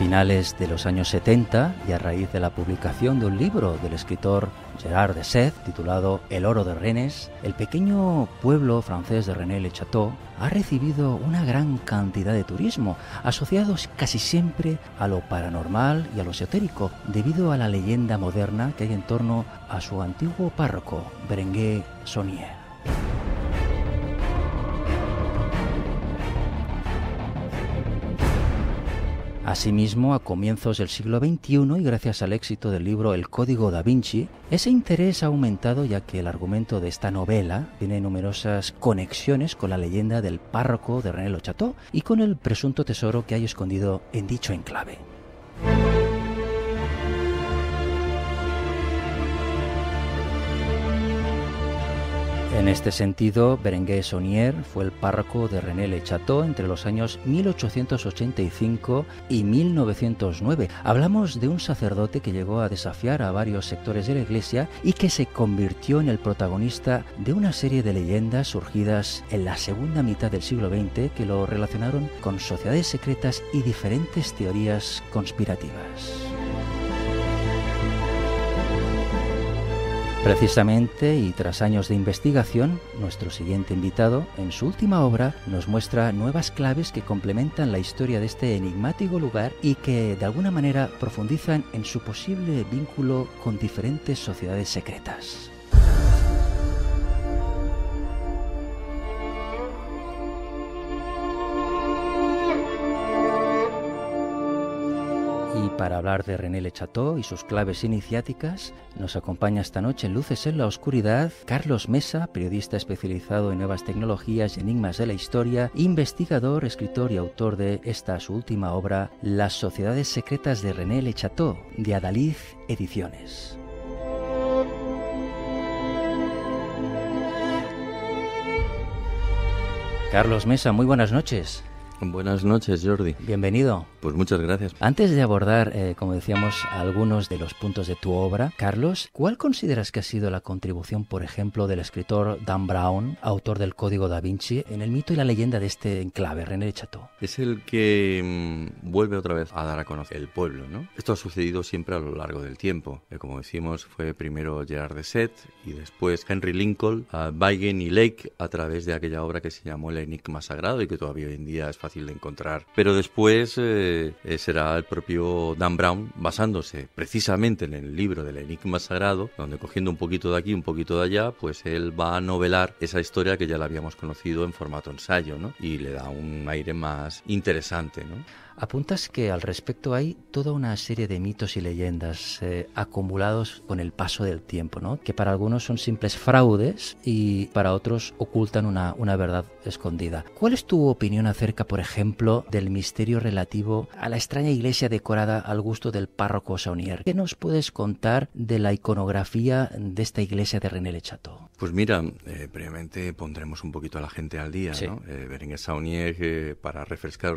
finales de los años 70 y a raíz de la publicación de un libro del escritor Gerard de Sèvres titulado El oro de Rennes, el pequeño pueblo francés de Rennes-le-Château ha recibido una gran cantidad de turismo, asociados casi siempre a lo paranormal y a lo esotérico, debido a la leyenda moderna que hay en torno a su antiguo párroco, Berenguer Saunier. Asimismo, a comienzos del siglo XXI y gracias al éxito del libro El Código da Vinci, ese interés ha aumentado ya que el argumento de esta novela tiene numerosas conexiones con la leyenda del párroco de Rennes-le-Château y con el presunto tesoro que hay escondido en dicho enclave. En este sentido, Berenguer Saunier fue el párroco de Rennes-le-Château entre los años 1885 y 1909. Hablamos de un sacerdote que llegó a desafiar a varios sectores de la Iglesia y que se convirtió en el protagonista de una serie de leyendas surgidas en la segunda mitad del siglo XX que lo relacionaron con sociedades secretas y diferentes teorías conspirativas. Precisamente, y tras años de investigación, nuestro siguiente invitado, en su última obra, nos muestra nuevas claves que complementan la historia de este enigmático lugar y que, de alguna manera, profundizan en su posible vínculo con diferentes sociedades secretas. Y para hablar de Rennes-le-Château y sus claves iniciáticas, nos acompaña esta noche en Luces en la Oscuridad Carlos Mesa, periodista especializado en nuevas tecnologías y enigmas de la historia, investigador, escritor y autor de esta su última obra, Las sociedades secretas de Rennes-le-Château, de Adalid Ediciones. Carlos Mesa, muy buenas noches. Buenas noches, Jordi. Bienvenido. Pues muchas gracias. Antes de abordar, como decíamos, algunos de los puntos de tu obra, Carlos, ¿cuál consideras que ha sido la contribución, por ejemplo, del escritor Dan Brown, autor del Código da Vinci, en el mito y la leyenda de este enclave, Rennes-le-Château? Es el que vuelve otra vez a dar a conocer el pueblo, ¿no? Esto ha sucedido siempre a lo largo del tiempo. Como decimos, fue primero Gerard de Sèvres y después Henry Lincoln, Bacon y Lake, a través de aquella obra que se llamó El Enigma Sagrado y que todavía hoy en día es fácil de encontrar. Pero después será el propio Dan Brown, basándose precisamente en el libro del Enigma Sagrado, donde cogiendo un poquito de aquí, un poquito de allá, pues él va a novelar esa historia que ya la habíamos conocido en formato ensayo, ¿no? Y le da un aire más interesante, ¿no? Apuntas que al respecto hay toda una serie de mitos y leyendas acumulados con el paso del tiempo, ¿no? Que para algunos son simples fraudes y para otros ocultan una verdad escondida. ¿Cuál es tu opinión acerca, por ejemplo, del misterio relativo a la extraña iglesia decorada al gusto del párroco Saunier? ¿Qué nos puedes contar de la iconografía de esta iglesia de Rennes-le-Château? Pues mira, brevemente pondremos un poquito a la gente al día, sí, ¿no? Berenguer Saunier, para refrescar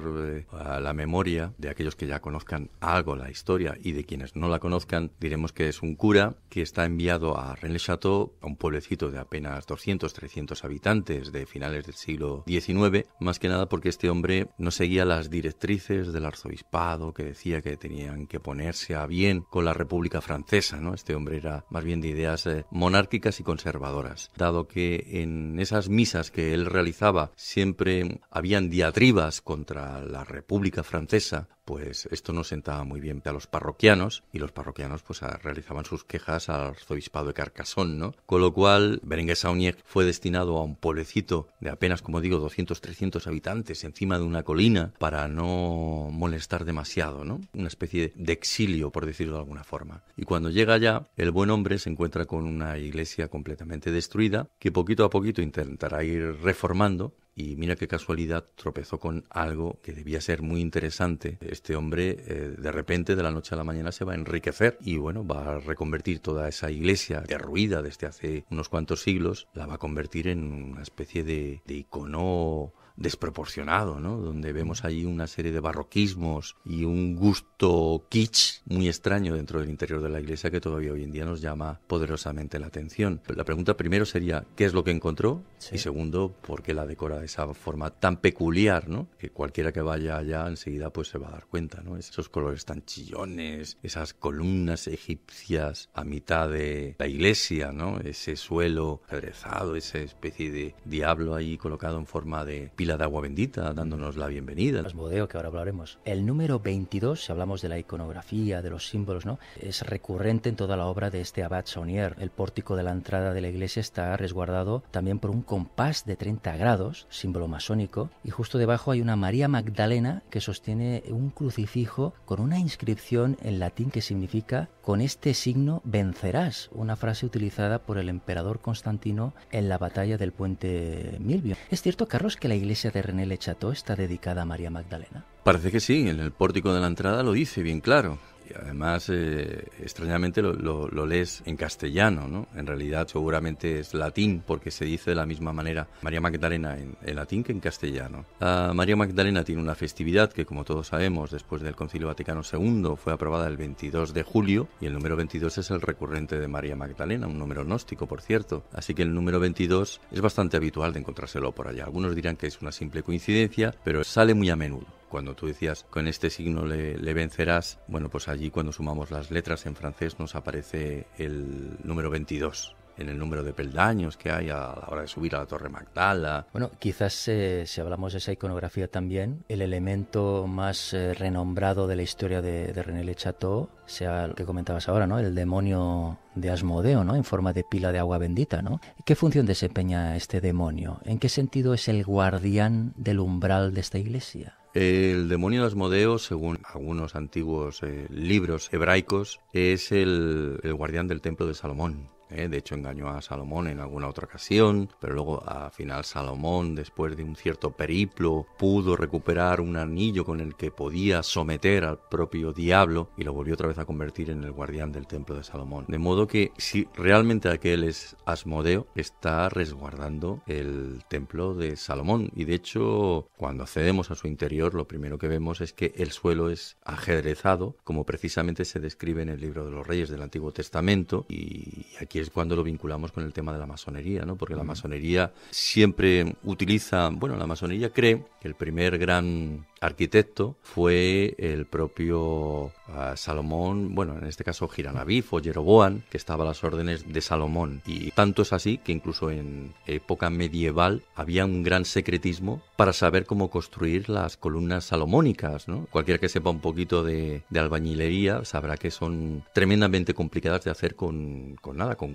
a la memoria de aquellos que ya conozcan algo la historia y de quienes no la conozcan, diremos que es un cura que está enviado a Rennes-le-Château, a un pueblecito de apenas 200, 300 habitantes de finales del siglo XIX, más que nada porque este hombre no seguía las directrices del arzobispado que decía que tenían que ponerse a bien con la República Francesa, ¿no? Este hombre era más bien de ideas monárquicas y conservadoras, dado que en esas misas que él realizaba siempre habían diatribas contra la República Francesa, pues esto no sentaba muy bien a los parroquianos, y los parroquianos pues realizaban sus quejas al arzobispado de Carcassonne, ¿no? Con lo cual Berenguer Saunier fue destinado a un pueblecito de apenas, como digo, 200, 300 habitantes encima de una colina para no molestar demasiado, ¿no? Una especie de exilio, por decirlo de alguna forma. Y cuando llega allá, el buen hombre se encuentra con una iglesia completamente destruida que poquito a poquito intentará ir reformando. Y mira qué casualidad, tropezó con algo que debía ser muy interesante. Este hombre, de repente, de la noche a la mañana, se va a enriquecer y, bueno, va a reconvertir toda esa iglesia derruida desde hace unos cuantos siglos, la va a convertir en una especie de icono desproporcionado, ¿no? Donde vemos ahí una serie de barroquismos y un gusto kitsch muy extraño dentro del interior de la iglesia que todavía hoy en día nos llama poderosamente la atención. La pregunta primero sería, ¿qué es lo que encontró? Sí. Y segundo, ¿por qué la decora de esa forma tan peculiar, ¿no? Que cualquiera que vaya allá enseguida pues se va a dar cuenta, ¿no? Esos colores tan chillones, esas columnas egipcias a mitad de la iglesia, ¿no? Ese suelo aderezado, esa especie de diablo ahí colocado en forma de pila de agua bendita, dándonos la bienvenida. Asmodeo, que ahora hablaremos. El número 22, si hablamos de la iconografía, de los símbolos, ¿no? Es recurrente en toda la obra de este abad Saunier. El pórtico de la entrada de la iglesia está resguardado también por un compás de 30 grados, símbolo masónico, y justo debajo hay una María Magdalena que sostiene un crucifijo con una inscripción en latín que significa «con este signo vencerás», una frase utilizada por el emperador Constantino en la batalla del puente Milvio. ¿Es cierto, Carlos, que la iglesia de René-le-Château está dedicada a María Magdalena? Parece que sí, en el pórtico de la entrada lo dice bien claro. Y además, extrañamente lo lees en castellano, ¿no? En realidad seguramente es latín, porque se dice de la misma manera María Magdalena en latín que en castellano. María Magdalena tiene una festividad que, como todos sabemos, después del Concilio Vaticano II fue aprobada el 22 de julio, y el número 22 es el recurrente de María Magdalena, un número gnóstico, por cierto. Así que el número 22 es bastante habitual de encontrárselo por allá. Algunos dirán que es una simple coincidencia, pero sale muy a menudo. Cuando tú decías, con este signo le vencerás, bueno, pues allí cuando sumamos las letras en francés nos aparece el número 22. En el número de peldaños que hay a la hora de subir a la Torre Magdala. Bueno, quizás si hablamos de esa iconografía también, el elemento más renombrado de la historia de René-le-Château sea el que comentabas ahora, ¿no? El demonio de Asmodeo, ¿no? En forma de pila de agua bendita, ¿no? ¿Qué función desempeña este demonio? ¿En qué sentido es el guardián del umbral de esta iglesia? El demonio de Asmodeo, según algunos antiguos libros hebraicos, es el guardián del templo de Salomón. De hecho, engañó a Salomón en alguna otra ocasión, pero luego al final Salomón, después de un cierto periplo, pudo recuperar un anillo con el que podía someter al propio diablo y lo volvió otra vez a convertir en el guardián del templo de Salomón. De modo que si realmente aquel es Asmodeo, está resguardando el templo de Salomón. Y de hecho, cuando accedemos a su interior, lo primero que vemos es que el suelo es ajedrezado, como precisamente se describe en el libro de los Reyes del Antiguo Testamento, y aquí es cuando lo vinculamos con el tema de la masonería, ¿no? Porque la masonería siempre utiliza, bueno, la masonería cree que el primer gran arquitecto fue el propio Salomón, bueno, en este caso Hiranabif o Jeroboam, que estaba a las órdenes de Salomón. Y tanto es así que incluso en época medieval había un gran secretismo para saber cómo construir las columnas salomónicas, ¿no? Cualquiera que sepa un poquito de albañilería sabrá que son tremendamente complicadas de hacer con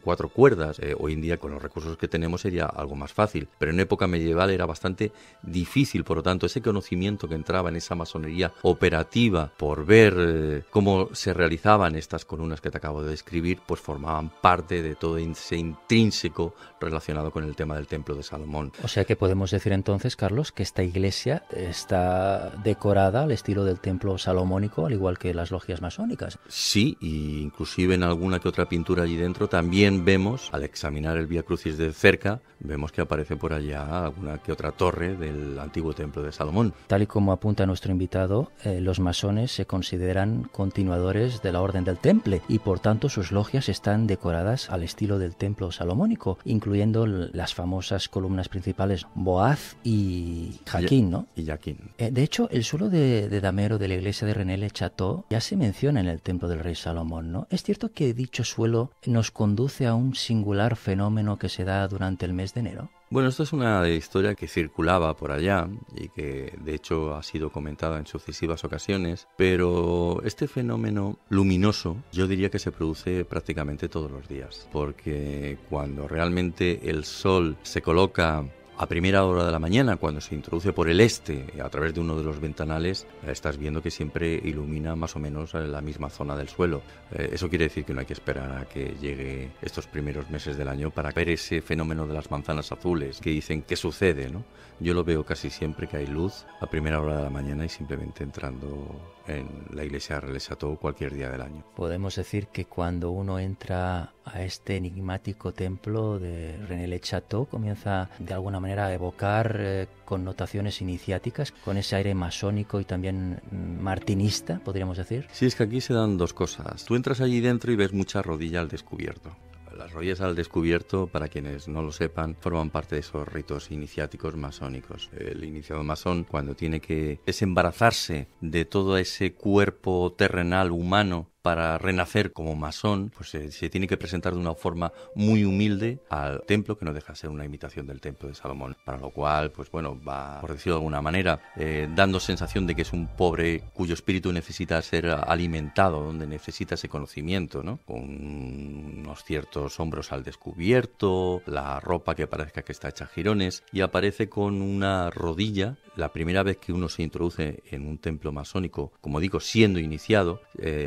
4 cuerdas. Hoy en día, con los recursos que tenemos, sería algo más fácil, pero en época medieval era bastante difícil. Por lo tanto, ese conocimiento que entraba en esa masonería operativa por ver cómo se realizaban estas columnas que te acabo de describir, pues formaban parte de todo ese intrínseco relacionado con el tema del templo de Salomón. O sea que podemos decir entonces, Carlos, que esta iglesia está decorada al estilo del templo salomónico, al igual que las logias masónicas. Sí, y inclusive en alguna que otra pintura allí dentro también vemos, al examinar el Vía Crucis de cerca, vemos que aparece por allá alguna que otra torre del antiguo templo de Salomón. Tal y como apunta nuestro invitado, los masones se consideran continuadores de la Orden del Temple y por tanto sus logias están decoradas al estilo del templo salomónico, incluyendo las famosas columnas principales Boaz y Jaquín, ¿no? Y Jaquín. De hecho, el suelo de damero de la iglesia de René-le-Château ya se menciona en el templo del rey Salomón, ¿no? ¿Es cierto que dicho suelo nos conduce a un singular fenómeno que se da durante el mes de enero? Bueno, esto es una historia que circulaba por allá y que de hecho ha sido comentada en sucesivas ocasiones, pero este fenómeno luminoso yo diría que se produce prácticamente todos los días, porque cuando realmente el sol se coloca a primera hora de la mañana, cuando se introduce por el este a través de uno de los ventanales, estás viendo que siempre ilumina más o menos la misma zona del suelo. Eso quiere decir que no hay que esperar a que llegue estos primeros meses del año para ver ese fenómeno de las manzanas azules que dicen que sucede, ¿no? Yo lo veo casi siempre que hay luz a primera hora de la mañana y simplemente entrando en la iglesia de René-le-Château cualquier día del año. Podemos decir que cuando uno entra a este enigmático templo de René-le-Château comienza de alguna manera evocar connotaciones iniciáticas con ese aire masónico y también martinista, podríamos decir. Sí, es que aquí se dan dos cosas. Tú entras allí dentro y ves mucha rodilla al descubierto. Las rodillas al descubierto, para quienes no lo sepan, forman parte de esos ritos iniciáticos masónicos. El iniciado masón, cuando tiene que desembarazarse de todo ese cuerpo terrenal humano para renacer como masón, pues se tiene que presentar de una forma muy humilde al templo, que no deja de ser una imitación del templo de Salomón, para lo cual, pues bueno, va, por decirlo de alguna manera, dando sensación de que es un pobre cuyo espíritu necesita ser alimentado, donde necesita ese conocimiento, ¿no? Con unos ciertos hombros al descubierto, la ropa que parezca que está hecha jirones, y aparece con una rodilla. La primera vez que uno se introduce en un templo masónico, como digo, siendo iniciado,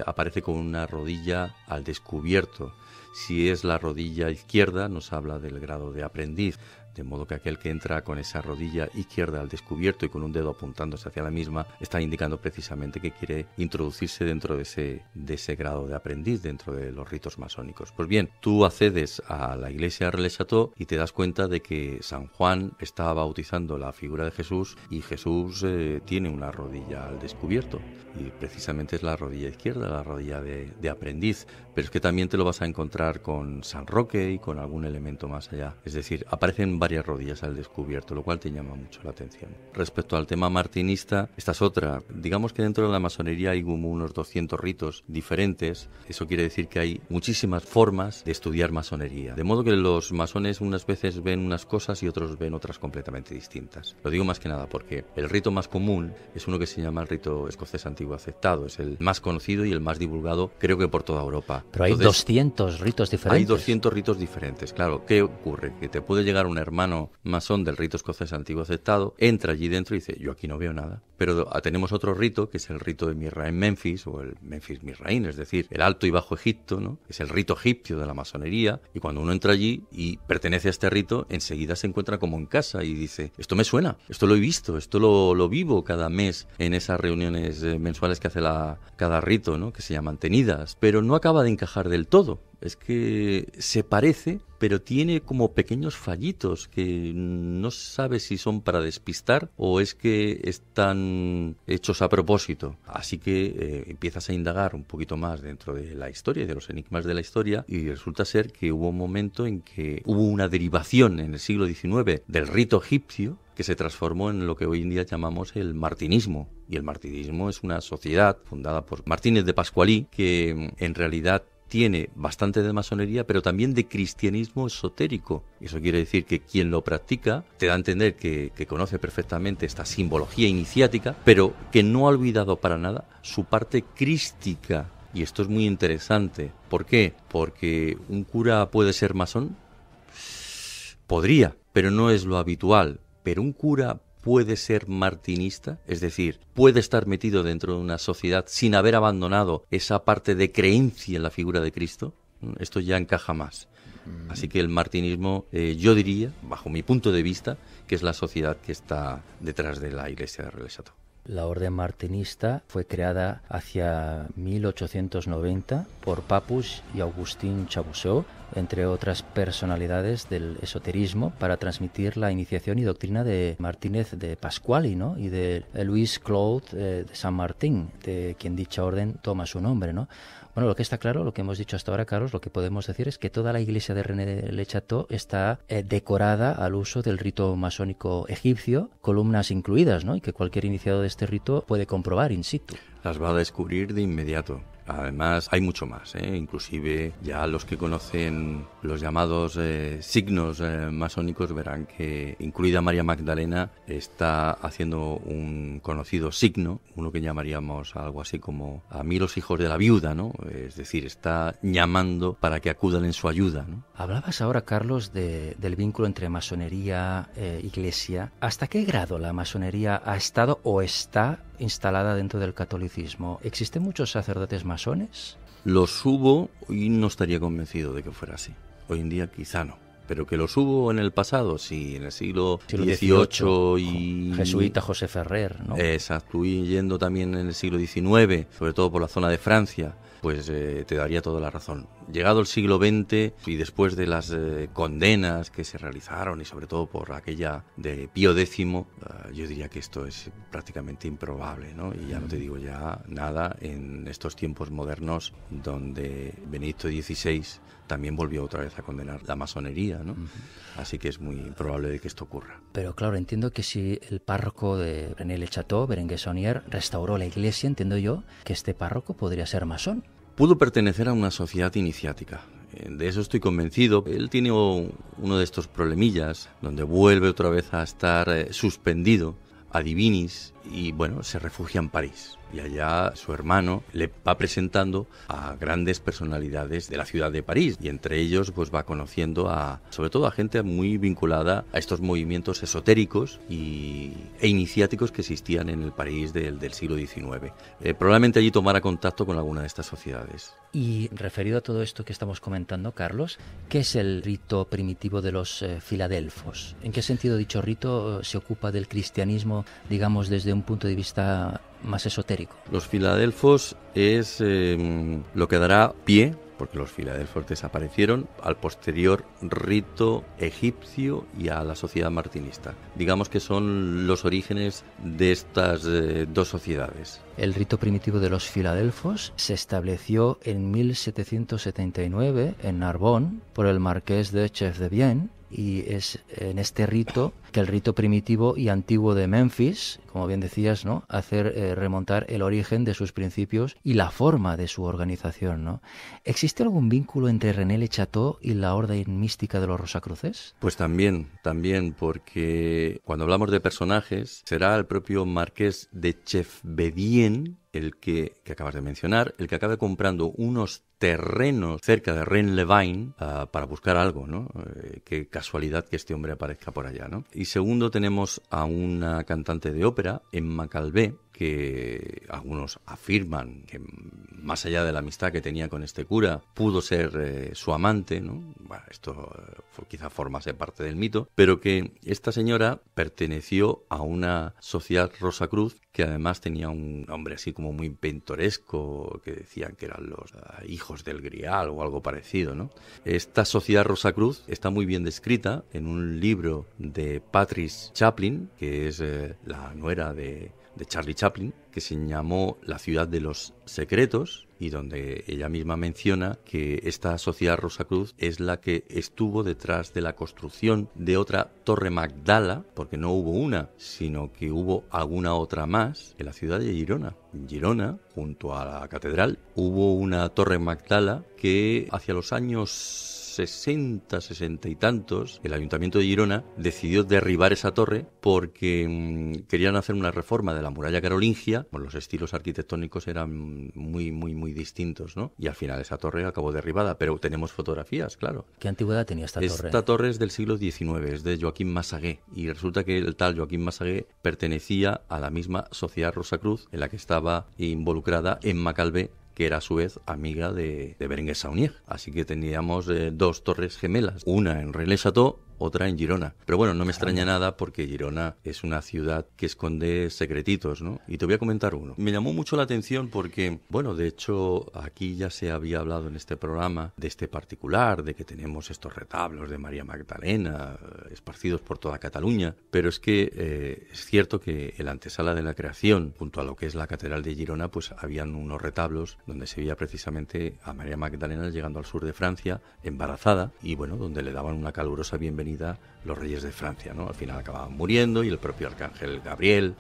aparece con una rodilla al descubierto. Si es la rodilla izquierda, nos habla del grado de aprendiz, de modo que aquel que entra con esa rodilla izquierda al descubierto y con un dedo apuntándose hacia la misma, está indicando precisamente que quiere introducirse dentro de ese grado de aprendiz, dentro de los ritos masónicos. Pues bien, tú accedes a la iglesia de Rennes-le-Château y te das cuenta de que San Juan está bautizando la figura de Jesús, y Jesús tiene una rodilla al descubierto, y precisamente es la rodilla izquierda, la rodilla de aprendiz. Pero es que también te lo vas a encontrar con San Roque y con algún elemento más allá. Es decir, aparecen varias rodillas al descubierto, lo cual te llama mucho la atención. Respecto al tema martinista, esta es otra. Digamos que dentro de la masonería hay como unos 200 ritos diferentes. Eso quiere decir que hay muchísimas formas de estudiar masonería. De modo que los masones unas veces ven unas cosas y otros ven otras completamente distintas. Lo digo más que nada porque el rito más común es uno que se llama el rito escocés antiguo aceptado. Es el más conocido y el más divulgado, creo que por toda Europa. Pero hay 200 ritos diferentes. Hay 200 ritos diferentes, claro. ¿Qué ocurre? Que te puede llegar un hermano masón del rito escocés antiguo aceptado, entra allí dentro y dice, yo aquí no veo nada. Pero tenemos otro rito, que es el rito de Misra en Memphis, o el Memphis Misraín, es decir, el Alto y Bajo Egipto, ¿no? Es el rito egipcio de la masonería, y cuando uno entra allí y pertenece a este rito, enseguida se encuentra como en casa y dice, esto me suena, esto lo he visto, esto lo vivo cada mes en esas reuniones mensuales que hace cada rito, ¿no? Que se llaman tenidas, pero no acaba de encajar del todo. Es que se parece, pero tiene como pequeños fallitos que no sabe si son para despistar o es que están hechos a propósito. Así que empiezas a indagar un poquito más dentro de la historia y de los enigmas de la historia, y resulta ser que hubo un momento en que hubo una derivación en el siglo XIX del rito egipcio que se transformó en lo que hoy en día llamamos el martinismo. Y el martinismo es una sociedad fundada por Martínez de Pascualí que en realidad tiene bastante de masonería, pero también de cristianismo esotérico. Eso quiere decir que quien lo practica te da a entender que conoce perfectamente esta simbología iniciática, pero que no ha olvidado para nada su parte crística. Y esto es muy interesante. ¿Por qué? Porque un cura puede ser masón. Podría, pero no es lo habitual. Pero un cura puede ser martinista, es decir, puede estar metido dentro de una sociedad sin haber abandonado esa parte de creencia en la figura de Cristo. Esto ya encaja más. Así que el martinismo, yo diría, bajo mi punto de vista, que es la sociedad que está detrás de la iglesia de Rennes-le-Château. La orden martinista fue creada hacia 1890 por Papus y Augustin Chabousseau, entre otras personalidades del esoterismo, para transmitir la iniciación y doctrina de Martínez de Pascuali, ¿no? Y de Louis Claude de Saint-Martin, de quien dicha orden toma su nombre, ¿no? Bueno, lo que está claro, lo que hemos dicho hasta ahora, Carlos, lo que podemos decir es que toda la iglesia de Rennes-le-Château está decorada al uso del rito masónico egipcio, columnas incluidas, ¿no? Y que cualquier iniciado de este rito puede comprobar in situ. Las va a descubrir de inmediato. Además, hay mucho más, inclusive ya los que conocen los llamados signos masónicos verán que, incluida María Magdalena, está haciendo un conocido signo, uno que llamaríamos algo así como a mí los hijos de la viuda, ¿no? Es decir, está llamando para que acudan en su ayuda, ¿no? Hablabas ahora, Carlos, del vínculo entre masonería e iglesia. ¿Hasta qué grado la masonería ha estado o está instalada dentro del catolicismo? ¿Existen muchos sacerdotes masones? Los hubo y no estaría convencido de que fuera así. Hoy en día quizá no. pero que los hubo en el pasado, sí, en el siglo XVIII y... Jesuita José Ferrer, ¿no? Exacto, y yendo también en el siglo XIX, sobre todo por la zona de Francia, pues te daría toda la razón. Llegado el siglo XX y después de las condenas que se realizaron y sobre todo por aquella de Pío X, yo diría que esto es prácticamente improbable, ¿no? Y ya no te digo ya nada en estos tiempos modernos donde Benedicto XVI también volvió otra vez a condenar la masonería, ¿no? Así que es muy probable de que esto ocurra. Pero claro, entiendo que si el párroco de René-le-Château, Berenguer Saunier, restauró la iglesia, entiendo yo que este párroco podría ser masón. Pudo pertenecer a una sociedad iniciática. De eso estoy convencido. Él tiene uno de estos problemillas donde vuelve otra vez a estar suspendido a divinis y bueno, se refugia en París. Y allá su hermano le va presentando a grandes personalidades de la ciudad de París y entre ellos pues va conociendo sobre todo a gente muy vinculada a estos movimientos esotéricos e iniciáticos que existían en el París del siglo XIX. Probablemente allí tomara contacto con alguna de estas sociedades. Y referido a todo esto que estamos comentando, Carlos, ¿qué es el rito primitivo de los filadelfos? ¿En qué sentido dicho rito se ocupa del cristianismo, digamos, desde un punto de vista más esotérico? Los filadelfos es lo que dará pie, porque los filadelfos desaparecieron, al posterior rito egipcio y a la sociedad martinista. Digamos que son los orígenes de estas dos sociedades. El rito primitivo de los filadelfos se estableció en 1779 en Narbonne por el marqués de Chef-de-Vienne, y es en este rito que el rito primitivo y antiguo de Memphis, como bien decías, ¿no?, hacer remontar el origen de sus principios y la forma de su organización, ¿no? ¿Existe algún vínculo entre René-le-Château y la orden mística de los Rosacruces? Pues también, porque cuando hablamos de personajes, será el propio marqués de Chef-de-Vienne, el que acabas de mencionar, el que acabe comprando unos terrenos cerca de Rennes-le-Vain para buscar algo, ¿no? Qué casualidad que este hombre aparezca por allá, ¿no? Y segundo, tenemos a una cantante de ópera, Emma Calvé, que algunos afirman que más allá de la amistad que tenía con este cura, pudo ser su amante, ¿no? Bueno, esto quizá formase parte del mito, pero que esta señora perteneció a una sociedad Rosacruz que además tenía un nombre así como muy pintoresco, que decían que eran los hijos del Grial o algo parecido, ¿no? Esta sociedad Rosacruz está muy bien descrita en un libro de Patrice Chaplin, que es la nuera de Charlie Chaplin, que se llamó La ciudad de los secretos, y donde ella misma menciona que esta sociedad Rosacruz es la que estuvo detrás de la construcción de otra Torre Magdala, porque no hubo una, sino que hubo alguna otra más en la ciudad de Girona. En Girona, junto a la catedral, hubo una Torre Magdala que hacia los años 60 y tantos, el Ayuntamiento de Girona decidió derribar esa torre porque querían hacer una reforma de la muralla carolingia. Bueno, los estilos arquitectónicos eran muy distintos, ¿no? Y al final esa torre acabó derribada, pero tenemos fotografías, claro. ¿Qué antigüedad tenía esta torre? Esta torre es del siglo XIX, es de Joaquín Massagué, y resulta que el tal Joaquín Massagué pertenecía a la misma sociedad Rosacruz en la que estaba involucrada Emma Calvé, que era a su vez amiga de Berenguer Saunier. Así que teníamos dos torres gemelas, una en Rennes-le-Château, otra en Girona. Pero bueno, no me extraña nada porque Girona es una ciudad que esconde secretitos, ¿no? Y te voy a comentar uno. Me llamó mucho la atención porque, bueno, de hecho, aquí ya se había hablado en este programa de este particular, de que tenemos estos retablos de María Magdalena esparcidos por toda Cataluña, pero es que es cierto que en la antesala de la creación, junto a lo que es la Catedral de Girona, pues habían unos retablos donde se veía precisamente a María Magdalena llegando al sur de Francia, embarazada, y bueno, donde le daban una calurosa bienvenida los reyes de Francia, ¿no? Al final acababan muriendo y el propio arcángel Gabriel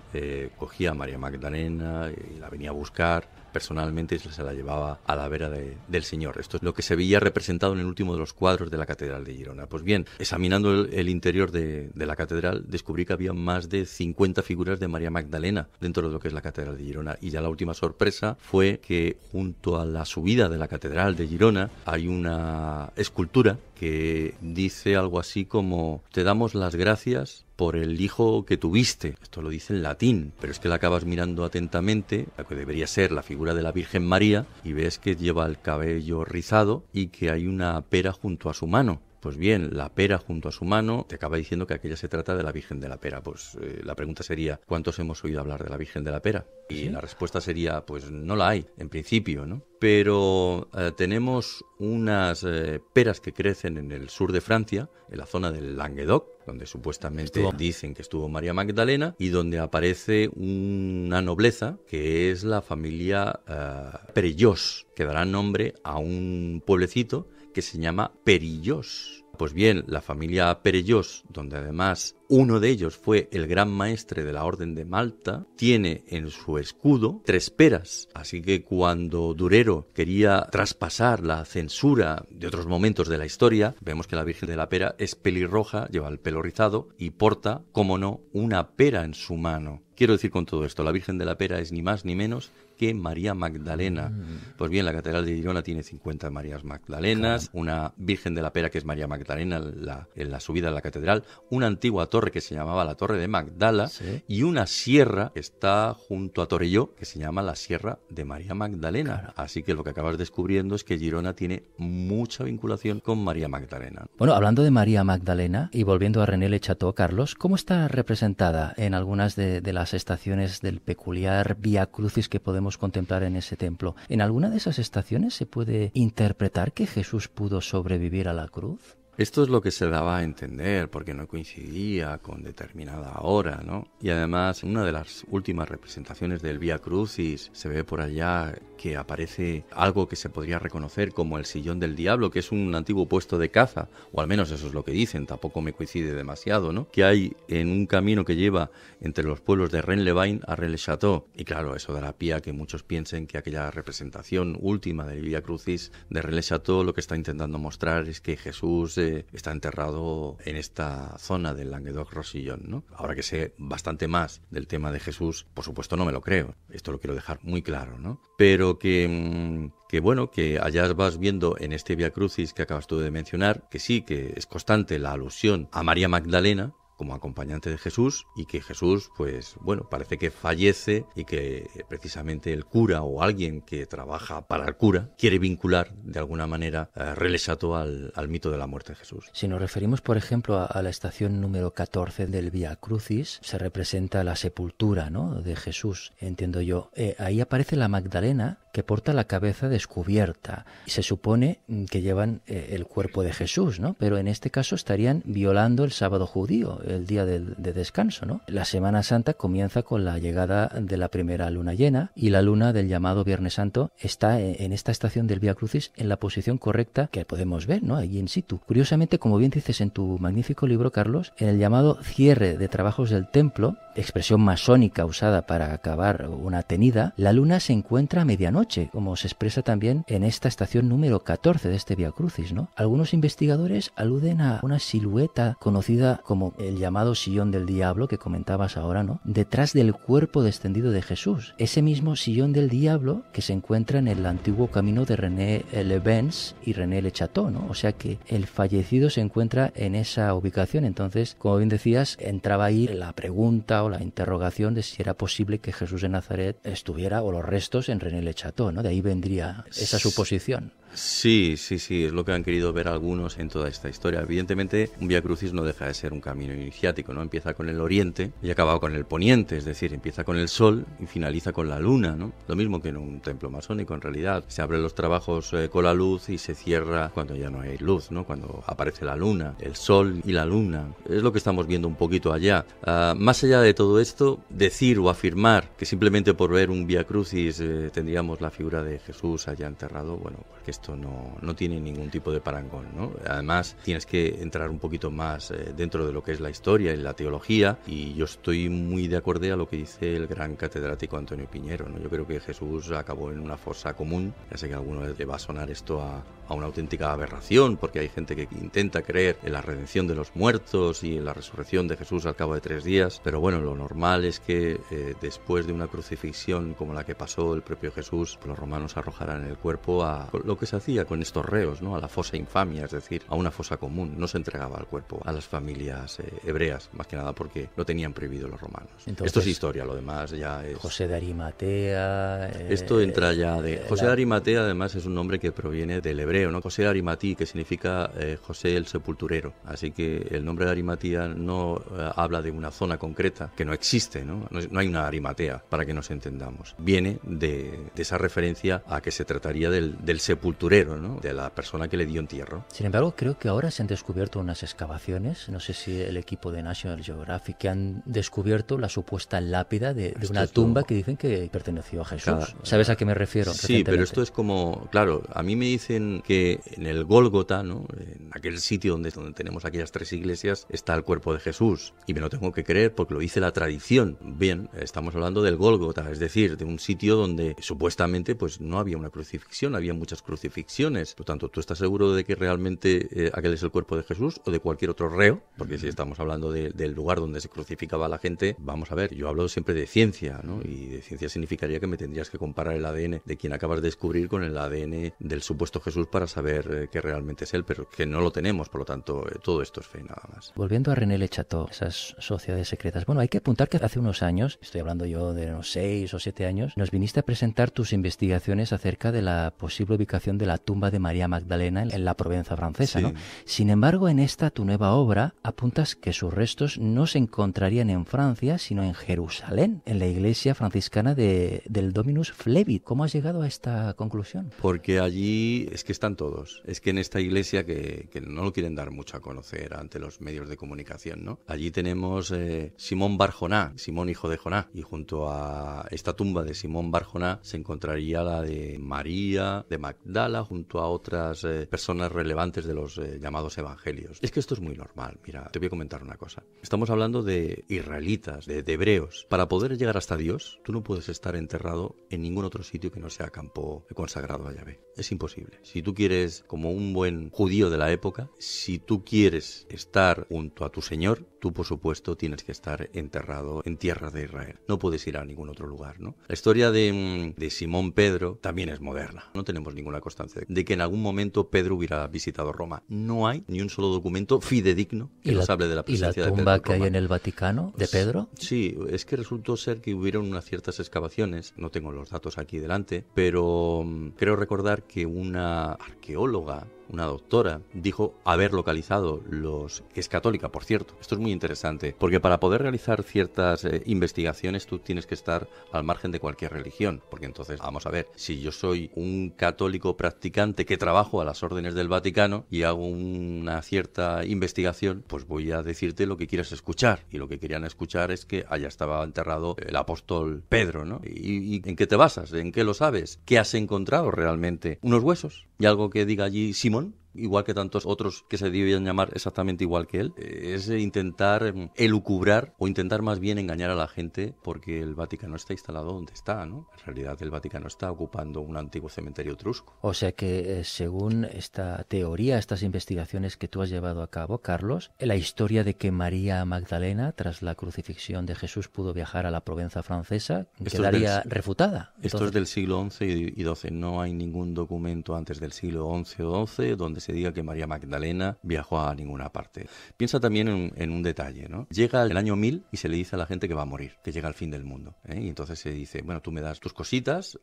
cogía a María Magdalena y la venía a buscar personalmente y se la llevaba a la vera del Señor. Esto es lo que se veía representado en el último de los cuadros de la Catedral de Girona. Pues bien, examinando el interior de la catedral, descubrí que había más de 50 figuras de María Magdalena dentro de lo que es la Catedral de Girona. Y ya la última sorpresa fue que junto a la subida de la Catedral de Girona hay una escultura que dice algo así como: te damos las gracias por el hijo que tuviste. Esto lo dice en latín, pero es que la acabas mirando atentamente, la que debería ser la figura de la Virgen María, y ves que lleva el cabello rizado y que hay una pera junto a su mano. Pues bien, la pera junto a su mano te acaba diciendo que aquella se trata de la Virgen de la Pera. Pues la pregunta sería, ¿cuántos hemos oído hablar de la Virgen de la Pera? Y ¿Sí? la respuesta sería, pues no la hay, en principio, ¿no? Pero tenemos unas peras que crecen en el sur de Francia, en la zona del Languedoc, donde supuestamente dicen que estuvo María Magdalena, y donde aparece una nobleza que es la familia Perellós, que dará nombre a un pueblecito que se llama Perillós. Pues bien, la familia Perellós, donde además uno de ellos fue el gran maestre de la Orden de Malta, tiene en su escudo 3 peras. Así que cuando Durero quería traspasar la censura de otros momentos de la historia, vemos que la Virgen de la Pera es pelirroja, lleva el pelo rizado y porta, como no, una pera en su mano. Quiero decir con todo esto, la Virgen de la Pera es ni más ni menos que María Magdalena. Pues bien, la Catedral de Girona tiene 50 Marías Magdalenas, una Virgen de la Pera que es María Magdalena en la subida a la catedral, una antigua torre que se llamaba la Torre de Magdala, ¿sí? Y una sierra que está junto a Torelló que se llama la Sierra de María Magdalena. Claro. Así que lo que acabas descubriendo es que Girona tiene mucha vinculación con María Magdalena. Bueno, hablando de María Magdalena y volviendo a René Le Chateau, Carlos, ¿cómo está representada en algunas de las estaciones del peculiar Vía Crucis que podemos contemplar en ese templo? ¿En alguna de esas estaciones se puede interpretar que Jesús pudo sobrevivir a la cruz? Esto es lo que se daba a entender, porque no coincidía con determinada hora, ¿no? Y además, en una de las últimas representaciones del Vía Crucis se ve por allá que aparece algo que se podría reconocer como el sillón del diablo, que es un antiguo puesto de caza, o al menos eso es lo que dicen, tampoco me coincide demasiado, ¿no? Que hay en un camino que lleva entre los pueblos de Rennes-les-Bains a Rennes-le-Château. Y claro, eso dará pie a que muchos piensen que aquella representación última del Vía Crucis de Rennes-le-Château lo que está intentando mostrar es que Jesús está enterrado en esta zona del Languedoc-Roussillon, ¿no? Ahora que sé bastante más del tema de Jesús, por supuesto no me lo creo. Esto lo quiero dejar muy claro, ¿no? Pero que bueno, que allá vas viendo en este Vía Crucis que acabas tú de mencionar, que sí, que es constante la alusión a María Magdalena como acompañante de Jesús, y que Jesús, pues bueno, parece que fallece y que precisamente el cura o alguien que trabaja para el cura quiere vincular de alguna manera Rennes-le-Château al mito de la muerte de Jesús. Si nos referimos, por ejemplo, a la estación número 14 del Vía Crucis, se representa la sepultura, ¿no?, de Jesús, entiendo yo. Ahí aparece la Magdalena que porta la cabeza descubierta y se supone que llevan el cuerpo de Jesús, ¿no? Pero en este caso estarían violando el sábado judío, el día de descanso, ¿no? La Semana Santa comienza con la llegada de la primera luna llena, y la luna del llamado Viernes Santo está en esta estación del Vía Crucis en la posición correcta que podemos ver, ¿no?, allí in situ. Curiosamente, como bien dices en tu magnífico libro, Carlos, en el llamado cierre de trabajos del templo, expresión masónica usada para acabar una tenida, la luna se encuentra a medianoche, como se expresa también en esta estación número 14 de este Vía Crucis, ¿no? Algunos investigadores aluden a una silueta conocida como el llamado sillón del diablo que comentabas ahora, ¿no?, detrás del cuerpo descendido de Jesús. Ese mismo sillón del diablo que se encuentra en el antiguo camino de Rennes-les-Bains y Rennes-le-Château, ¿no? O sea que el fallecido se encuentra en esa ubicación. Entonces, como bien decías, entraba ahí la pregunta o la interrogación de si era posible que Jesús de Nazaret estuviera, o los restos, en Rennes-le-Château, ¿no? De ahí vendría esa suposición. Sí, es lo que han querido ver algunos en toda esta historia. Evidentemente, un Vía Crucis no deja de ser un camino iniciático, ¿no? Empieza con el oriente y acaba con el poniente, es decir, empieza con el sol y finaliza con la luna, ¿no? Lo mismo que en un templo masónico, en realidad. Se abren los trabajos con la luz y se cierra cuando ya no hay luz, ¿no? Cuando aparece la luna, el sol y la luna. Es lo que estamos viendo un poquito allá. Más allá de todo esto, decir o afirmar que simplemente por ver un Vía Crucis tendríamos la figura de Jesús allá enterrado, bueno, porque esto no tiene ningún tipo de parangón, ¿no? Además, tienes que entrar un poquito más dentro de lo que es la historia y la teología, y yo estoy muy de acuerdo a lo que dice el gran catedrático Antonio Piñero, ¿no? Yo creo que Jesús acabó en una fosa común. Ya sé que a alguno le va a sonar esto a una auténtica aberración, porque hay gente que intenta creer en la redención de los muertos y en la resurrección de Jesús al cabo de 3 días, pero bueno, lo normal es que después de una crucifixión como la que pasó el propio Jesús, los romanos arrojarán el cuerpo a lo que se hacía con estos reos, ¿no? A la fosa infamia, es decir, a una fosa común. No se entregaba el cuerpo a las familias hebreas, más que nada porque lo tenían prohibido los romanos. Entonces, esto es historia, lo demás ya es... José de Arimatea... Esto entra ya de... José de Arimatea, además, es un nombre que proviene del hebreo, ¿no? José de Arimatí, que significa José el sepulturero. Así que el nombre de Arimatea no habla de una zona concreta, que no existe, ¿no? No hay una Arimatea, para que nos entendamos. Viene de esa referencia a que se trataría del sepulturero, ¿no? De la persona que le dio entierro. Sin embargo, creo que ahora se han descubierto unas excavaciones, no sé si el equipo de National Geographic, que han descubierto la supuesta lápida de una tumba que dicen que perteneció a Jesús. ¿Sabes a qué me refiero? Sí, pero esto es como, claro, a mí me dicen que en el Gólgota, ¿no? En aquel sitio donde tenemos aquellas 3 iglesias, está el cuerpo de Jesús. Y me lo tengo que creer porque lo dice la tradición. Bien, estamos hablando del Gólgota, es decir, de un sitio donde supuestamente pues no había una crucifixión, había muchas crucifixiones. Por lo tanto, ¿tú estás seguro de que realmente aquel es el cuerpo de Jesús o de cualquier otro reo? Porque si estamos hablando del lugar donde se crucificaba a la gente, vamos a ver, yo hablo siempre de ciencia, ¿no? Y de ciencia significaría que me tendrías que comparar el ADN de quien acabas de descubrir con el ADN del supuesto Jesús para saber que realmente es él, pero que no lo tenemos, por lo tanto, todo esto es fe nada más. Volviendo a René Le Chateau, esas sociedades secretas. Bueno, hay que apuntar que hace unos años, estoy hablando yo de unos 6 o 7 años, nos viniste a presentar tus investigaciones acerca de la posible ubicación de la tumba de María Magdalena en la Provenza francesa, sí, ¿no? Sin embargo, en esta tu nueva obra apuntas que sus restos no se encontrarían en Francia, sino en Jerusalén, en la iglesia franciscana del Dominus Flevit. ¿Cómo has llegado a esta conclusión? Porque allí es que están todos. Es que en esta iglesia que no lo quieren dar mucho a conocer ante los medios de comunicación, ¿no? Allí tenemos Simón Bar Joná, Simón hijo de Joná, y junto a esta tumba de Simón Bar Joná se encontraría la de María de Magdala, junto a otras personas relevantes de los llamados evangelios. Es que esto es muy normal. Mira, te voy a comentar una cosa. Estamos hablando de israelitas, de hebreos. Para poder llegar hasta Dios, tú no puedes estar enterrado en ningún otro sitio que no sea campo consagrado a Yahvé. Es imposible. Si tú quieres, como un buen judío de la época, si tú quieres estar junto a tu Señor, tú, por supuesto, tienes que estar enterrado en tierra de Israel. No puedes ir a ningún otro lugar, ¿no? La historia de Simón Pedro también es moderna. No tenemos ninguna constancia de que en algún momento Pedro hubiera visitado Roma. No hay ni un solo documento fidedigno que nos hable de la presencia de Pedro. ¿Y la tumba que hay en el Vaticano de Pedro? Sí, es que resultó ser que hubieron unas ciertas excavaciones. No tengo los datos aquí delante, pero creo recordar que una arqueóloga, una doctora, dijo haber localizado que es católica, por cierto. Esto es muy interesante, porque para poder realizar ciertas investigaciones tú tienes que estar al margen de cualquier religión, porque entonces, vamos a ver, si yo soy un católico practicante que trabajo a las órdenes del Vaticano y hago una cierta investigación, pues voy a decirte lo que quieras escuchar, y lo que querían escuchar es que allá estaba enterrado el apóstol Pedro, ¿no? ¿Y en qué te basas? ¿En qué lo sabes? ¿Qué has encontrado realmente? ¿Unos huesos? ¿Y algo que diga allí Simón? Igual que tantos otros que se debían llamar exactamente igual que él, es intentar elucubrar o intentar más bien engañar a la gente, porque el Vaticano está instalado donde está, ¿no? En realidad el Vaticano está ocupando un antiguo cementerio etrusco. O sea que según esta teoría, estas investigaciones que tú has llevado a cabo, Carlos, la historia de que María Magdalena, tras la crucifixión de Jesús, pudo viajar a la Provenza francesa, quedaría refutada. Esto es del siglo XI y XII. No hay ningún documento antes del siglo XI o XII donde se diga que María Magdalena viajó a ninguna parte. Piensa también en un detalle, ¿no? Llega el año 1000 y se le dice a la gente que va a morir, que llega el fin del mundo, ¿eh? Y entonces se dice, bueno, tú me das tus cositas,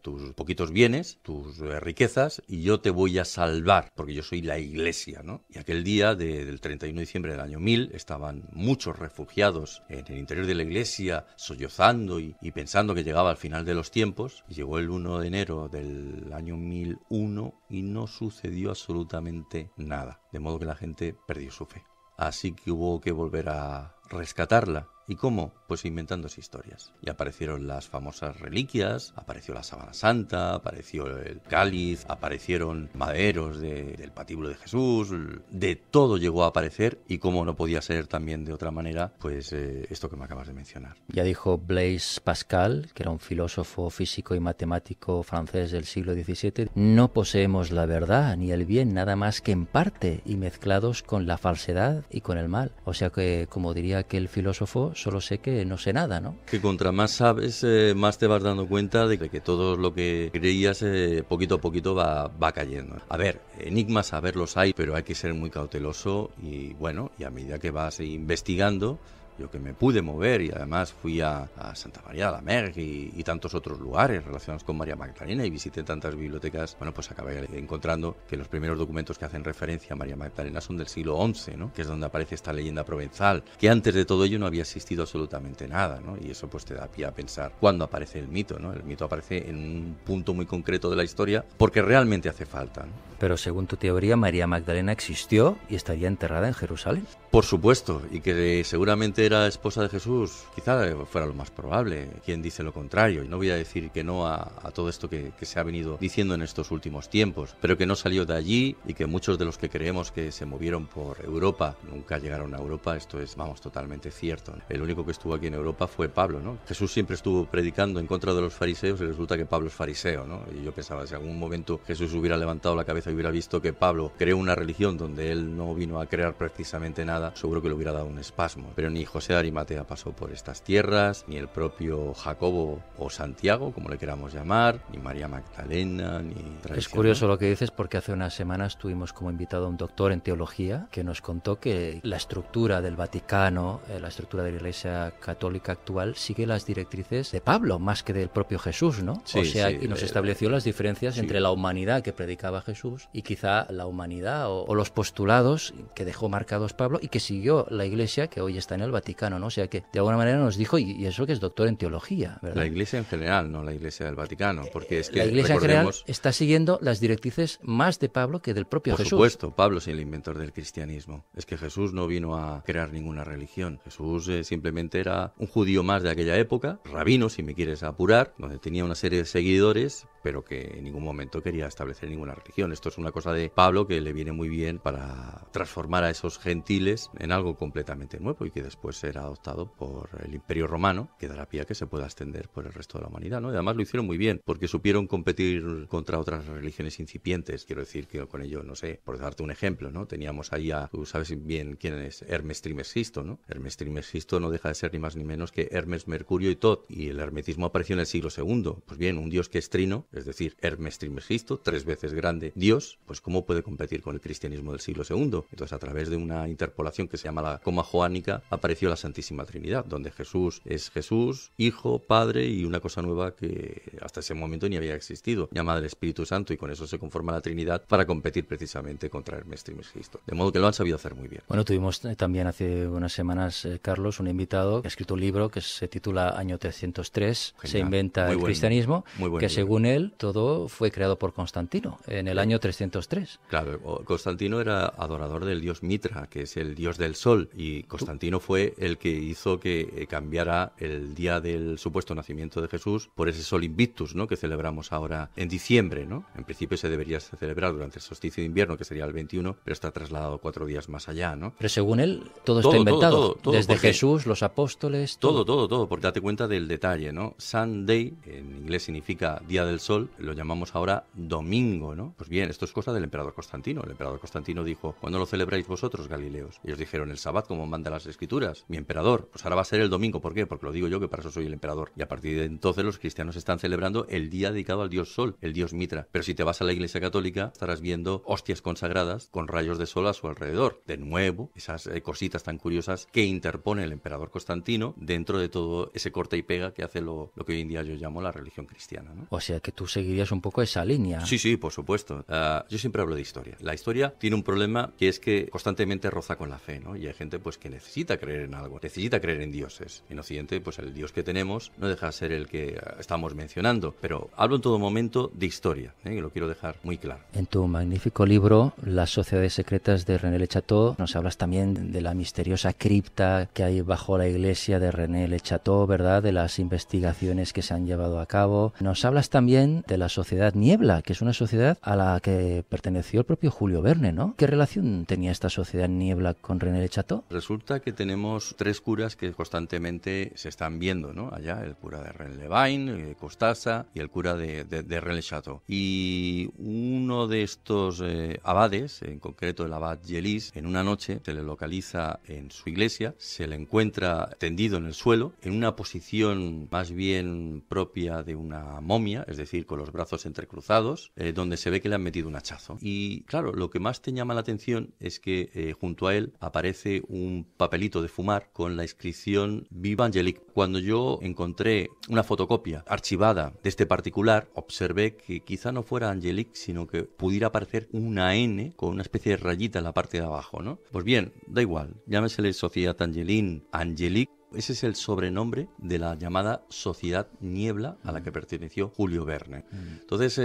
tus poquitos bienes, tus riquezas, y yo te voy a salvar, porque yo soy la iglesia, ¿no? Y aquel día del 31 de diciembre del año 1000 estaban muchos refugiados en el interior de la iglesia, sollozando y pensando que llegaba al final de los tiempos, y llegó el 1 de enero del año 1001 y no sucedió absolutamente nada, de modo que la gente perdió su fe. Así que hubo que volver a rescatarla. ¿Y cómo? Pues inventándose historias. Y aparecieron las famosas reliquias, apareció la sábana santa, apareció el cáliz, aparecieron maderos del patíbulo de Jesús, de todo llegó a aparecer, y como no podía ser también de otra manera, pues esto que me acabas de mencionar. Ya dijo Blaise Pascal, que era un filósofo físico y matemático francés del siglo XVII, no poseemos la verdad ni el bien nada más que en parte y mezclados con la falsedad y con el mal. O sea que, como diría aquel filósofo, yo solo sé que no sé nada, ¿no? Que contra más sabes, más te vas dando cuenta de que todo lo que creías poquito a poquito va cayendo. A ver, enigmas a ver los hay, pero hay que ser muy cauteloso y bueno, y a medida que vas investigando, yo que me pude mover y además fui a Santa María de la Mer y tantos otros lugares relacionados con María Magdalena y visité tantas bibliotecas, bueno, pues acabé encontrando que los primeros documentos que hacen referencia a María Magdalena son del siglo XI, ¿no? Que es donde aparece esta leyenda provenzal, que antes de todo ello no había existido absolutamente nada, ¿no? Y eso pues te da pie a pensar cuándo aparece el mito, ¿no? El mito aparece en un punto muy concreto de la historia porque realmente hace falta, ¿no? Pero según tu teoría, María Magdalena existió y estaría enterrada en Jerusalén. Por supuesto, y que seguramente era esposa de Jesús, quizá fuera lo más probable. ¿Quién dice lo contrario? Y no voy a decir que no a todo esto que se ha venido diciendo en estos últimos tiempos, pero que no salió de allí y que muchos de los que creemos que se movieron por Europa nunca llegaron a Europa. Esto es, vamos, totalmente cierto. El único que estuvo aquí en Europa fue Pablo, ¿no? Jesús siempre estuvo predicando en contra de los fariseos y resulta que Pablo es fariseo, ¿no? Y yo pensaba, si en algún momento Jesús hubiera levantado la cabeza y hubiera visto que Pablo creó una religión donde él no vino a crear precisamente nada, seguro que le hubiera dado un espasmo. Pero ni José de Arimatea pasó por estas tierras, ni el propio Jacobo o Santiago, como le queramos llamar, ni María Magdalena, ni tradición. Es curioso lo que dices porque hace unas semanas tuvimos como invitado a un doctor en teología que nos contó que la estructura del Vaticano, la estructura de la Iglesia Católica actual sigue las directrices de Pablo más que del propio Jesús, ¿no? Sí, o sea, sí, y nos estableció las diferencias sí. entre la humanidad que predicaba Jesús y quizá la humanidad o los postulados que dejó marcados Pablo y que siguió la Iglesia que hoy está en el Vaticano, ¿no? O sea que de alguna manera nos dijo, y eso que es doctor en teología, ¿verdad? La Iglesia en general, no la Iglesia del Vaticano, porque es que la Iglesia en general está siguiendo las directrices más de Pablo que del propio Jesús. Por supuesto, Pablo es el inventor del cristianismo. Es que Jesús no vino a crear ninguna religión. Jesús simplemente era un judío más de aquella época, rabino, si me quieres apurar, donde tenía una serie de seguidores, pero que en ningún momento quería establecer ninguna religión. Esto es una cosa de Pablo que le viene muy bien para transformar a esos gentiles en algo completamente nuevo y que después será adoptado por el Imperio Romano, que dará pie a que se pueda extender por el resto de la humanidad, ¿no? Y además lo hicieron muy bien, porque supieron competir contra otras religiones incipientes. Quiero decir que con ello, no sé, por darte un ejemplo, ¿no? Teníamos ahí tú sabes bien quién es Hermes Trismegisto, ¿no? Hermes Trismegisto no deja de ser ni más ni menos que Hermes, Mercurio y Tot, y el hermetismo apareció en el siglo II. Pues bien, un dios que es trino, es decir, Hermes Trismegisto, 3 veces grande Dios, pues ¿cómo puede competir con el cristianismo del siglo II? Entonces, a través de una interpolación que se llama la coma joánica, apareció la Santísima Trinidad, donde Jesús es Jesús, Hijo, Padre y una cosa nueva que hasta ese momento ni había existido, llamada el Espíritu Santo, y con eso se conforma la Trinidad para competir precisamente contra Hermes Trismegisto. De modo que lo han sabido hacer muy bien. Bueno, tuvimos también hace unas semanas, Carlos, un invitado que ha escrito un libro que se titula Año 303, Genial. se inventa Muy el buen, cristianismo, muy buen que libro. según él todo fue creado por Constantino en el año 303. Claro, Constantino era adorador del dios Mitra, que es el dios del sol, y Constantino fue el que hizo que cambiara el día del supuesto nacimiento de Jesús por ese Sol Invictus, ¿no? Que celebramos ahora en diciembre, ¿no? En principio se debería celebrar durante el solsticio de invierno, que sería el 21, pero está trasladado 4 días más allá, ¿no? Pero según él todo está inventado, todo, desde porque Jesús, los apóstoles, todo, porque date cuenta del detalle, ¿no? Sunday, en inglés significa Día del Sol, lo llamamos ahora domingo, ¿no? Pues bien, esto es cosa del emperador Constantino. El emperador Constantino dijo, ¿cuándo lo celebráis vosotros, Galileos? Ellos dijeron, el sábado, como manda las escrituras. Mi emperador, pues ahora va a ser el domingo. ¿Por qué? Porque lo digo yo, que para eso soy el emperador. Y a partir de entonces los cristianos están celebrando el día dedicado al dios Sol, el dios Mitra. Pero si te vas a la Iglesia Católica, estarás viendo hostias consagradas con rayos de sol a su alrededor. De nuevo, esas cositas tan curiosas que interpone el emperador Constantino dentro de todo ese corta y pega que hace lo que hoy en día yo llamo la religión cristiana, ¿no? O sea que tú seguirías un poco esa línea. Sí, por supuesto. Yo siempre hablo de historia. La historia tiene un problema que es que constantemente roza con la fe, ¿no? Y hay gente pues que necesita creer en algo, necesita creer en dioses. En Occidente, pues el dios que tenemos no deja de ser el que estamos mencionando, pero hablo en todo momento de historia, y lo quiero dejar muy claro. En tu magnífico libro, Las sociedades secretas de René Le Chateau, nos hablas también de la misteriosa cripta que hay bajo la iglesia de René Le Chateau, ¿verdad? De las investigaciones que se han llevado a cabo. Nos hablas también también de la sociedad Niebla, que es una sociedad a la que perteneció el propio Julio Verne, ¿no? ¿Qué relación tenía esta sociedad Niebla con René Le Chateau? Resulta que tenemos tres curas que constantemente se están viendo, ¿no? Allá, el cura de Rennes-les-Bains, Costassa, y el cura de René Le Chateau. Y uno de estos abades, en concreto el abad Gelis, en una noche se le localiza en su iglesia, se le encuentra tendido en el suelo, en una posición más bien propia de una momia, es decir, con los brazos entrecruzados, donde se ve que le han metido un hachazo. Y claro, lo que más te llama la atención es que junto a él aparece un papelito de fumar con la inscripción Viva Angelique. Cuando yo encontré una fotocopia archivada de este particular, observé que quizá no fuera Angelique, sino que pudiera aparecer una N con una especie de rayita en la parte de abajo, ¿no? Pues bien, da igual, llámesele Sociedad Angeline, Angelique. Ese es el sobrenombre de la llamada Sociedad Niebla a la que perteneció Julio Verne. Entonces,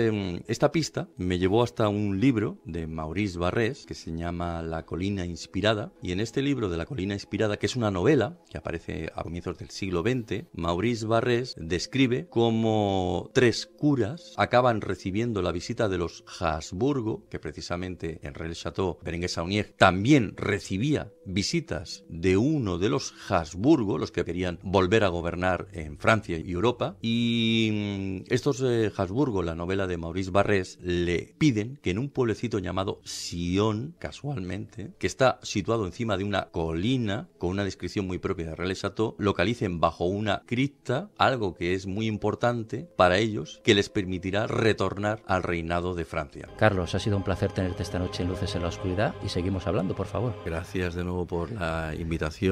esta pista me llevó hasta un libro de Maurice Barrès que se llama La colina inspirada. Y en este libro de La colina inspirada, que es una novela que aparece a comienzos del siglo XX, Maurice Barrès describe cómo tres curas acaban recibiendo la visita de los Habsburgo, que precisamente en Rennes-le-Château, Berenguer-Saunier también recibía visitas de uno de los Habsburgo, los que querían volver a gobernar en Francia y Europa, y estos Habsburgo, la novela de Maurice Barrès, le piden que en un pueblecito llamado Sion, casualmente, que está situado encima de una colina, con una descripción muy propia de Rennes-le-Château, localicen bajo una cripta algo que es muy importante para ellos, que les permitirá retornar al reinado de Francia. Carlos, ha sido un placer tenerte esta noche en Luces en la Oscuridad y seguimos hablando, por favor. Gracias de nuevo por la invitación.